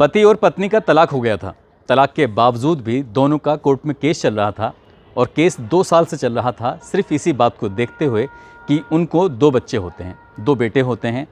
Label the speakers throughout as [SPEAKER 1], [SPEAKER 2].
[SPEAKER 1] पति और पत्नी का तलाक हो गया था। तलाक के बावजूद भी दोनों का कोर्ट में केस चल रहा था और केस 2 साल से चल रहा था, सिर्फ इसी बात को देखते हुए कि उनको 2 बच्चे होते हैं, 2 बेटे होते हैं।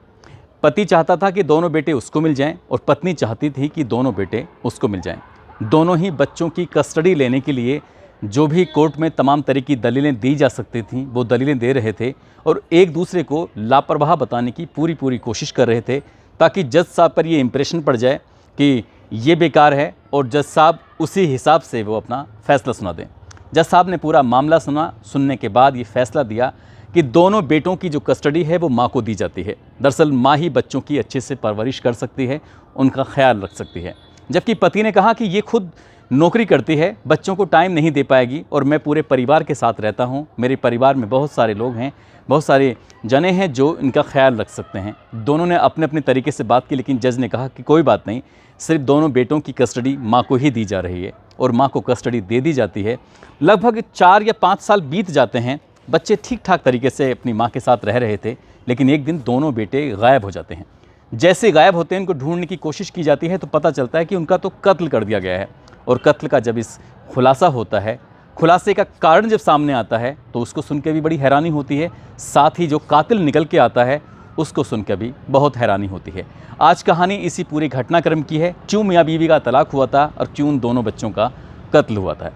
[SPEAKER 1] पति चाहता था कि दोनों बेटे उसको मिल जाएं और पत्नी चाहती थी कि दोनों बेटे उसको मिल जाएं। दोनों ही बच्चों की कस्टडी लेने के लिए जो भी कोर्ट में तमाम तरह की दलीलें दी जा सकती थीं वो दलीलें दे रहे थे और एक दूसरे को लापरवाह बताने की पूरी कोशिश कर रहे थे, ताकि जज साहब पर ये इम्प्रेशन पड़ जाए कि ये बेकार है और जज साहब उसी हिसाब से वो अपना फ़ैसला सुना दें। जज साहब ने पूरा मामला सुनने के बाद ये फ़ैसला दिया कि दोनों बेटों की जो कस्टडी है वो माँ को दी जाती है। दरअसल माँ ही बच्चों की अच्छे से परवरिश कर सकती है, उनका ख्याल रख सकती है। जबकि पति ने कहा कि ये खुद नौकरी करती है, बच्चों को टाइम नहीं दे पाएगी और मैं पूरे परिवार के साथ रहता हूँ, मेरे परिवार में बहुत सारे लोग हैं, बहुत सारे जने हैं जो इनका ख्याल रख सकते हैं। दोनों ने अपने अपने तरीके से बात की, लेकिन जज ने कहा कि कोई बात नहीं, सिर्फ दोनों बेटों की कस्टडी माँ को ही दी जा रही है और माँ को कस्टडी दे दी जाती है। लगभग 4 या 5 साल बीत जाते हैं। बच्चे ठीक ठाक तरीके से अपनी माँ के साथ रह रहे थे, लेकिन एक दिन दोनों बेटे गायब हो जाते हैं। जैसे गायब होते हैं, उनको ढूंढने की कोशिश की जाती है तो पता चलता है कि उनका तो कत्ल कर दिया गया है। और कत्ल का जब इस खुलासा होता है, खुलासे का कारण जब सामने आता है तो उसको सुन के भी बड़ी हैरानी होती है, साथ ही जो कातिल निकल के आता है उसको सुन के भी बहुत हैरानी होती है। आज कहानी इसी पूरे घटनाक्रम की है, क्यों मियाँ बीवी का तलाक हुआ था और क्यों उन दोनों बच्चों का कत्ल हुआ था।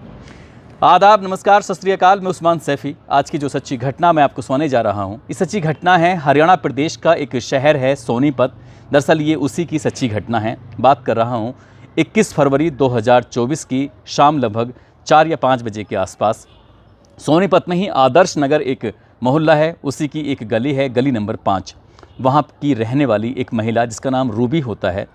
[SPEAKER 1] आदाब, नमस्कार, सत श्री अकाल, मैं उस्मान सैफ़ी। आज की जो सच्ची घटना मैं आपको सुनाने जा रहा हूँ, ये सच्ची घटना है हरियाणा प्रदेश का एक शहर है सोनीपत। दरअसल ये उसी की सच्ची घटना है। बात कर रहा हूँ 21 फरवरी 2024 की शाम लगभग 4 या 5 बजे के आसपास। सोनीपत में ही आदर्श नगर एक मोहल्ला है, उसी की एक गली है, गली नंबर 5। वहाँ की रहने वाली एक महिला जिसका नाम रूबी होता है।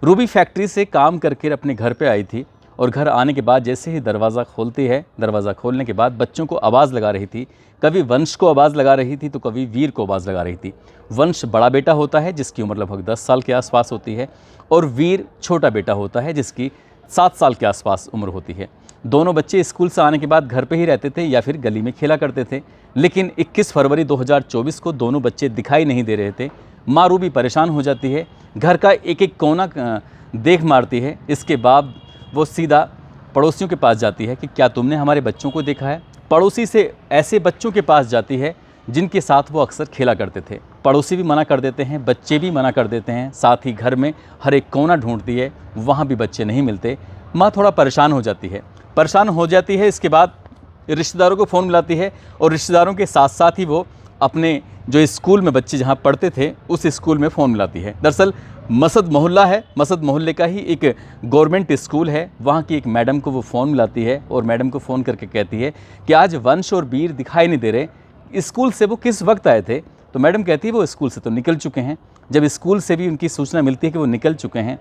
[SPEAKER 1] रूबी फैक्ट्री से काम करके अपने घर पे आई थी और घर आने के बाद जैसे ही दरवाज़ा खोलती है, दरवाज़ा खोलने के बाद बच्चों को आवाज़ लगा रही थी। कभी वंश को आवाज़ लगा रही थी तो कभी वीर को आवाज़ लगा रही थी। वंश बड़ा बेटा होता है जिसकी उम्र लगभग 10 साल के आसपास होती है और वीर छोटा बेटा होता है जिसकी 7 साल के आसपास उम्र होती है। दोनों बच्चे स्कूल से आने के बाद घर पे ही रहते थे या फिर गली में खेला करते थे, लेकिन 21 फरवरी 2024 को दोनों बच्चे दिखाई नहीं दे रहे थे। माँ रूबी परेशान हो जाती है, घर का एक एक कोना देख मारती है। इसके बाद वो सीधा पड़ोसियों के पास जाती है कि क्या तुमने हमारे बच्चों को देखा है। पड़ोसी से ऐसे बच्चों के पास जाती है जिनके साथ वो अक्सर खेला करते थे। पड़ोसी भी मना कर देते हैं, बच्चे भी मना कर देते हैं, साथ ही घर में हर एक कोना ढूंढती है, वहाँ भी बच्चे नहीं मिलते। माँ थोड़ा परेशान हो जाती है। इसके बाद रिश्तेदारों को फ़ोन मिलाती है और रिश्तेदारों के साथ साथ ही वो अपने जो स्कूल में बच्चे जहाँ पढ़ते थे उस स्कूल में फ़ोन मिलाती है। दरअसल मसद मोहल्ला है, मसद मोहल्ले का ही एक गवर्नमेंट स्कूल है। वहाँ की एक मैडम को वो फ़ोन मिलाती है और मैडम को फ़ोन करके कहती है कि आज वंश और वीर दिखाई नहीं दे रहे, स्कूल से वो किस वक्त आए थे। तो मैडम कहती है वो स्कूल से तो निकल चुके हैं। जब स्कूल से भी उनकी सूचना मिलती है कि वो निकल चुके हैं,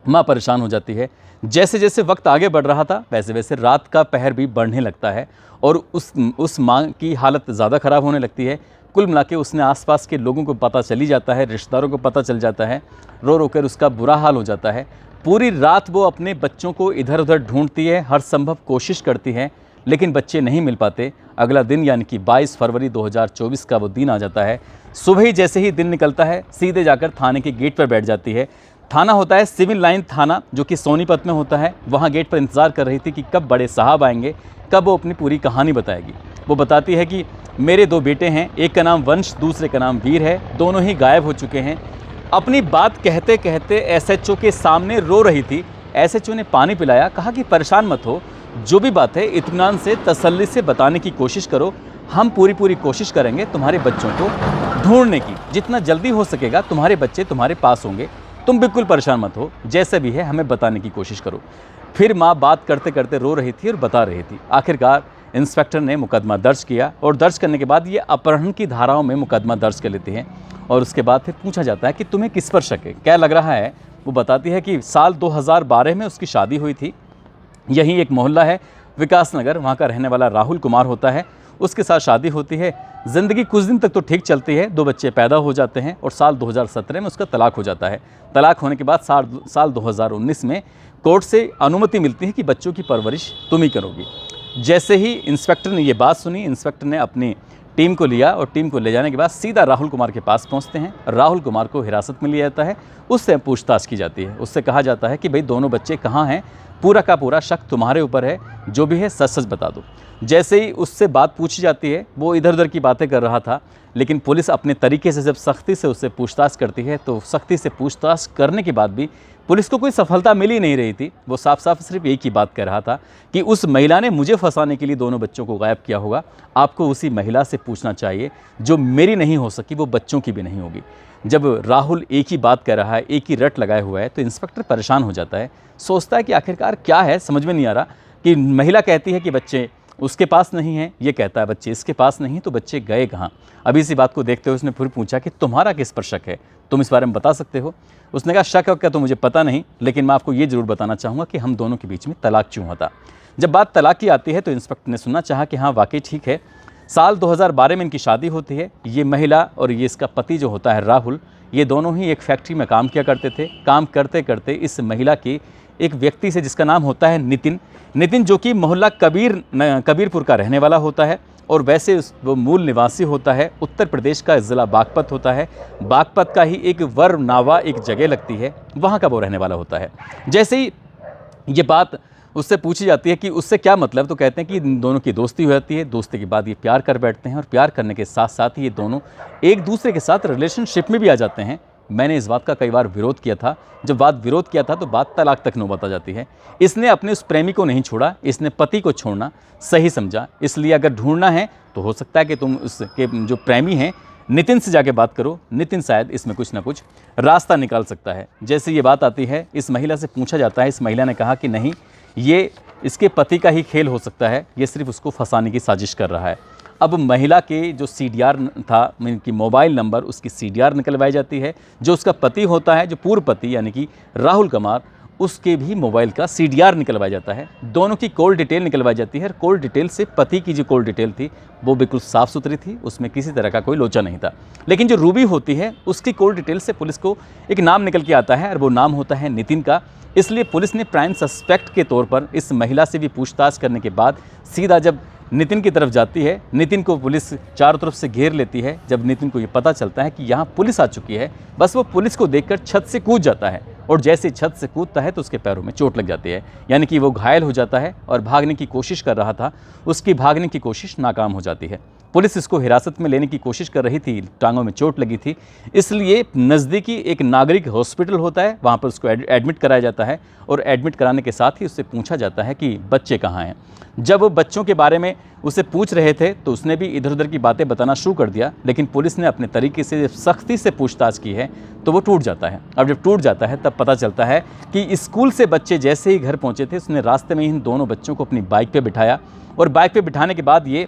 [SPEAKER 1] माँ परेशान हो जाती है। जैसे जैसे वक्त आगे बढ़ रहा था वैसे वैसे रात का पहर भी बढ़ने लगता है और उस माँ की हालत ज़्यादा ख़राब होने लगती है। कुल मिला के उसने आसपास के लोगों को पता चल ही जाता है, रिश्तेदारों को पता चल जाता है, रो रो कर उसका बुरा हाल हो जाता है। पूरी रात वो अपने बच्चों को इधर उधर ढूंढती है, हर संभव कोशिश करती है, लेकिन बच्चे नहीं मिल पाते। अगला दिन यानी कि 22 फरवरी 2024 का वो दिन आ जाता है। सुबह ही जैसे ही दिन निकलता है सीधे जाकर थाने के गेट पर बैठ जाती है। थाना होता है सिविल लाइन थाना, जो कि सोनीपत में होता है। वहाँ गेट पर इंतज़ार कर रही थी कि कब बड़े साहब आएंगे, कब वो अपनी पूरी कहानी बताएगी। वो बताती है कि मेरे 2 बेटे हैं, एक का नाम वंश, दूसरे का नाम वीर है, दोनों ही गायब हो चुके हैं। अपनी बात कहते कहते एसएचओ के सामने रो रही थी। एसएचओ ने पानी पिलाया, कहा कि परेशान मत हो, जो भी बात है इत्मीनान से तसल्ली से बताने की कोशिश करो, हम पूरी कोशिश करेंगे तुम्हारे बच्चों को ढूंढने की। जितना जल्दी हो सकेगा तुम्हारे बच्चे तुम्हारे पास होंगे, तुम बिल्कुल परेशान मत हो, जैसे भी है हमें बताने की कोशिश करो। फिर माँ बात करते करते रो रही थी और बता रही थी। आखिरकार इंस्पेक्टर ने मुकदमा दर्ज किया और दर्ज करने के बाद ये अपहरण की धाराओं में मुकदमा दर्ज कर लेते हैं और उसके बाद फिर पूछा जाता है कि तुम्हें किस पर शक है, क्या लग रहा है। वो बताती है कि साल 2012 में उसकी शादी हुई थी। यही एक मोहल्ला है विकास नगर, वहाँ का रहने वाला राहुल कुमार होता है, उसके साथ शादी होती है। ज़िंदगी कुछ दिन तक तो ठीक चलती है, 2 बच्चे पैदा हो जाते हैं और साल 2017 में उसका तलाक हो जाता है। तलाक होने के बाद साल 2019 में कोर्ट से अनुमति मिलती है कि बच्चों की परवरिश तुम ही करोगी। जैसे ही इंस्पेक्टर ने ये बात सुनी, इंस्पेक्टर ने अपनी टीम को लिया और टीम को ले जाने के बाद सीधा राहुल कुमार के पास पहुंचते हैं। राहुल कुमार को हिरासत में लिया जाता है, उससे पूछताछ की जाती है। उससे कहा जाता है कि भाई दोनों बच्चे कहाँ हैं, पूरा का पूरा शक तुम्हारे ऊपर है, जो भी है सच सच बता दो। जैसे ही उससे बात पूछी जाती है, वो इधर उधर की बातें कर रहा था, लेकिन पुलिस अपने तरीके से जब सख्ती से उससे पूछताछ करती है तो सख्ती से पूछताछ करने के बाद भी पुलिस को कोई सफलता मिल ही नहीं रही थी। वो साफ साफ सिर्फ एक ही बात कह रहा था कि उस महिला ने मुझे फंसाने के लिए दोनों बच्चों को गायब किया होगा, आपको उसी महिला से पूछना चाहिए, जो मेरी नहीं हो सकी वो बच्चों की भी नहीं होगी। जब राहुल एक ही बात कह रहा है, एक ही रट लगाए हुआ है, तो इंस्पेक्टर परेशान हो जाता है, सोचता है कि आखिरकार क्या है, समझ में नहीं आ रहा। कि महिला कहती है कि बच्चे उसके पास नहीं है, ये कहता है बच्चे इसके पास नहीं, तो बच्चे गए कहाँ। अभी इसी बात को देखते हुए उसने फिर पूछा कि तुम्हारा किस पर शक है, तुम इस बारे में बता सकते हो। उसने कहा शक है क्या तो मुझे पता नहीं, लेकिन मैं आपको ये ज़रूर बताना चाहूँगा कि हम दोनों के बीच में तलाक क्यों हुआ था। जब बात तलाक की आती है तो इंस्पेक्टर ने सुनना चाहा कि हाँ वाकई ठीक है, साल 2012 में इनकी शादी होती है। ये महिला और ये इसका पति जो होता है राहुल, ये दोनों ही एक फैक्ट्री में काम किया करते थे। काम करते करते इस महिला की एक व्यक्ति से, जिसका नाम होता है नितिन, जो कि मोहल्ला कबीरपुर का रहने वाला होता है, और वैसे वो मूल निवासी होता है उत्तर प्रदेश का ज़िला बागपत होता है। बागपत का ही एक वरनावा एक जगह लगती है, वहाँ का वो रहने वाला होता है। जैसे ही ये बात उससे पूछी जाती है कि उससे क्या मतलब, तो कहते हैं कि इन दोनों की दोस्ती हो जाती है। दोस्ती के बाद ये प्यार कर बैठते हैं, और प्यार करने के साथ साथ ही ये दोनों एक दूसरे के साथ रिलेशनशिप में भी आ जाते हैं। मैंने इस बात का कई बार विरोध किया था, जब बात विरोध किया था तो बात तलाक तक नौबत आ जाती है। इसने अपने उस प्रेमी को नहीं छोड़ा, इसने पति को छोड़ना सही समझा। इसलिए अगर ढूंढना है तो हो सकता है कि तुम उसके जो प्रेमी हैं नितिन से जाके बात करो, नितिन शायद इसमें कुछ ना कुछ रास्ता निकाल सकता है। जैसे ये बात आती है, इस महिला से पूछा जाता है, इस महिला ने कहा कि नहीं, ये इसके पति का ही खेल हो सकता है, ये सिर्फ उसको फंसाने की साजिश कर रहा है। अब महिला के जो CDR था, उनकी मोबाइल नंबर, उसकी CDR निकलवाई जाती है। जो उसका पति होता है, जो पूर्व पति यानी कि राहुल कुमार, उसके भी मोबाइल का CDR निकलवाया जाता है। दोनों की कॉल डिटेल निकलवाई जाती है। कॉल डिटेल से पति की जो कॉल डिटेल थी वो बिल्कुल साफ़ सुथरी थी, उसमें किसी तरह का कोई लोचा नहीं था। लेकिन जो रूबी होती है, उसकी कॉल डिटेल से पुलिस को एक नाम निकल के आता है, और वो नाम होता है नितिन का। इसलिए पुलिस ने प्राइम सस्पेक्ट के तौर पर इस महिला से भी पूछताछ करने के बाद सीधा जब नितिन की तरफ जाती है, नितिन को पुलिस चारों तरफ से घेर लेती है। जब नितिन को ये पता चलता है कि यहाँ पुलिस आ चुकी है, बस वो पुलिस को देखकर छत से कूद जाता है, और जैसे छत से कूदता है तो उसके पैरों में चोट लग जाती है, यानी कि वो घायल हो जाता है और भागने की कोशिश कर रहा था, उसकी भागने की कोशिश नाकाम हो जाती है। पुलिस इसको हिरासत में लेने की कोशिश कर रही थी, टांगों में चोट लगी थी, इसलिए नज़दीकी एक नागरिक हॉस्पिटल होता है, वहाँ पर उसको एडमिट कराया जाता है, और एडमिट कराने के साथ ही उससे पूछा जाता है कि बच्चे कहाँ हैं। जब वो बच्चों के बारे में उसे पूछ रहे थे तो उसने भी इधर उधर की बातें बताना शुरू कर दिया, लेकिन पुलिस ने अपने तरीके से सख्ती से पूछताछ की है तो वो टूट जाता है। अब जब टूट जाता है तब पता चलता है कि स्कूल से बच्चे जैसे ही घर पहुँचे थे, उसने रास्ते में इन दोनों बच्चों को अपनी बाइक पर बिठाया, और बाइक पर बिठाने के बाद ये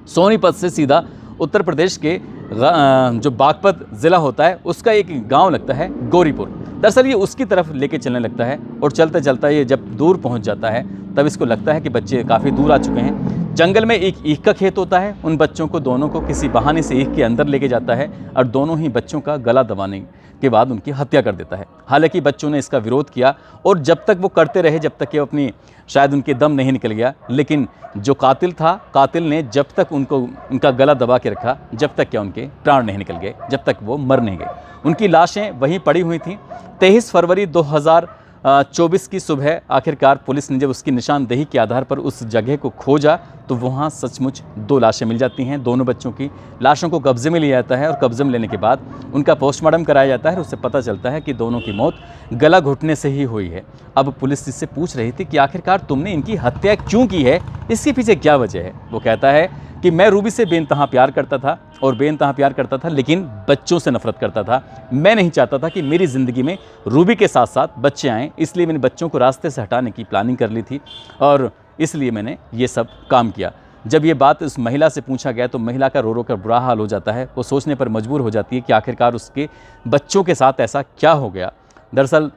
[SPEAKER 1] सोनीपत से सीधा उत्तर प्रदेश के जो बागपत ज़िला होता है उसका एक गांव लगता है गौरीपुर। दरअसल ये उसकी तरफ लेके चलने लगता है, और चलते चलता ये जब दूर पहुंच जाता है तब इसको लगता है कि बच्चे काफ़ी दूर आ चुके हैं। जंगल में एक ईख का खेत होता है, उन बच्चों को दोनों को किसी बहाने से ईख के अंदर लेके जाता है, और दोनों ही बच्चों का गला दबाने के बाद उनकी हत्या कर देता है। हालांकि बच्चों ने इसका विरोध किया, और जब तक वो करते रहे, जब तक कि अपनी शायद उनके दम नहीं निकल गया, लेकिन जो कातिल था, कातिल ने जब तक उनका गला दबा के रखा, जब तक क्या उनके प्राण नहीं निकल गए, जब तक वो मर नहीं गए। उनकी लाशें वहीं पड़ी हुई थीं। 23 फरवरी 2024 की सुबह आखिरकार पुलिस ने जब उसकी निशानदेही के आधार पर उस जगह को खोजा तो वहाँ सचमुच 2 लाशें मिल जाती हैं। दोनों बच्चों की लाशों को कब्जे में लिया जाता है, और कब्जे में लेने के बाद उनका पोस्टमार्टम कराया जाता है, और उससे पता चलता है कि दोनों की मौत गला घुटने से ही हुई है। अब पुलिस इससे पूछ रही थी कि आखिरकार तुमने इनकी हत्या क्यों की है, इसके पीछे क्या वजह है। वो कहता है कि मैं रूबी से बेइंतहा प्यार करता था, और बेइंतहा प्यार करता था, लेकिन बच्चों से नफरत करता था। मैं नहीं चाहता था कि मेरी ज़िंदगी में रूबी के साथ साथ बच्चे आएँ, इसलिए मैंने बच्चों को रास्ते से हटाने की प्लानिंग कर ली थी, और इसलिए मैंने ये सब काम किया। जब ये बात उस महिला से पूछा गया तो महिला का रो रो कर बुरा हाल हो जाता है। वो सोचने पर मजबूर हो जाती है कि आखिरकार उसके बच्चों के साथ ऐसा क्या हो गया। दरअसल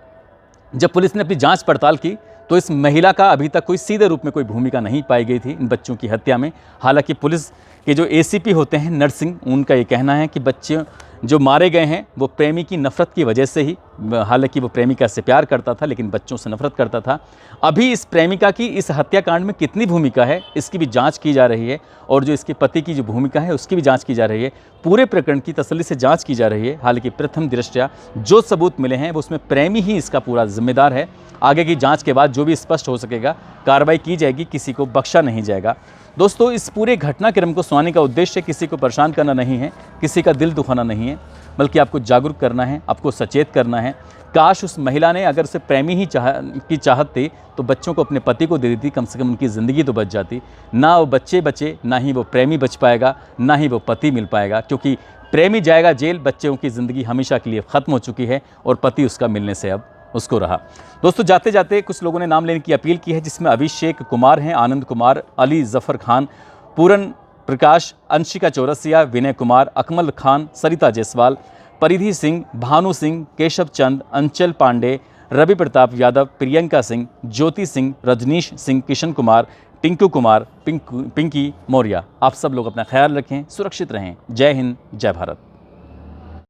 [SPEAKER 1] जब पुलिस ने अपनी जांच पड़ताल की तो इस महिला का अभी तक कोई सीधे रूप में कोई भूमिका नहीं पाई गई थी इन बच्चों की हत्या में। हालांकि पुलिस के जो ACP होते हैं नरसिंह, उनका ये कहना है कि बच्चे जो मारे गए हैं वो प्रेमी की नफ़रत की वजह से ही, हालांकि वो प्रेमिका से प्यार करता था लेकिन बच्चों से नफरत करता था। अभी इस प्रेमिका की इस हत्याकांड में कितनी भूमिका है इसकी भी जांच की जा रही है, और जो इसके पति की जो भूमिका है उसकी भी जांच की जा रही है। पूरे प्रकरण की तसल्ली से जांच की जा रही है। हालांकि प्रथम दृष्टया जो सबूत मिले हैं वो उसमें प्रेमी ही इसका पूरा जिम्मेदार है। आगे की जांच के बाद जो भी स्पष्ट हो सकेगा कार्रवाई की जाएगी, किसी को बख्शा नहीं जाएगा। दोस्तों, इस पूरे घटनाक्रम को सुनाने का उद्देश्य किसी को परेशान करना नहीं है, किसी का दिल दुखाना नहीं है, बल्कि आपको जागरूक करना है, आपको सचेत करना है। काश उस महिला ने अगर से प्रेमी ही चाहत थी तो बच्चों को अपने पति को दे देती, कम से कम उनकी ज़िंदगी तो बच जाती। ना वो बच्चे बचे, ना ही वो प्रेमी बच पाएगा, ना ही वो पति मिल पाएगा, क्योंकि प्रेमी जाएगा जेल, बच्चों की ज़िंदगी हमेशा के लिए ख़त्म हो चुकी है और पति उसका मिलने से अब उसको रहा। दोस्तों, जाते जाते कुछ लोगों ने नाम लेने की अपील की है, जिसमें अभिषेक कुमार हैं, आनंद कुमार, अली जफ़र खान, पूरन प्रकाश, अंशिका चौरसिया, विनय कुमार, अकमल खान, सरिता जायसवाल, परिधि सिंह, भानु सिंह, केशव चंद, अंचल पांडे, रवि प्रताप यादव, प्रियंका सिंह, ज्योति सिंह, रजनीश सिंह, किशन कुमार, टिंकू कुमार, पिंकी मौर्य। आप सब लोग अपना ख्याल रखें, सुरक्षित रहें। जय हिंद, जय भारत।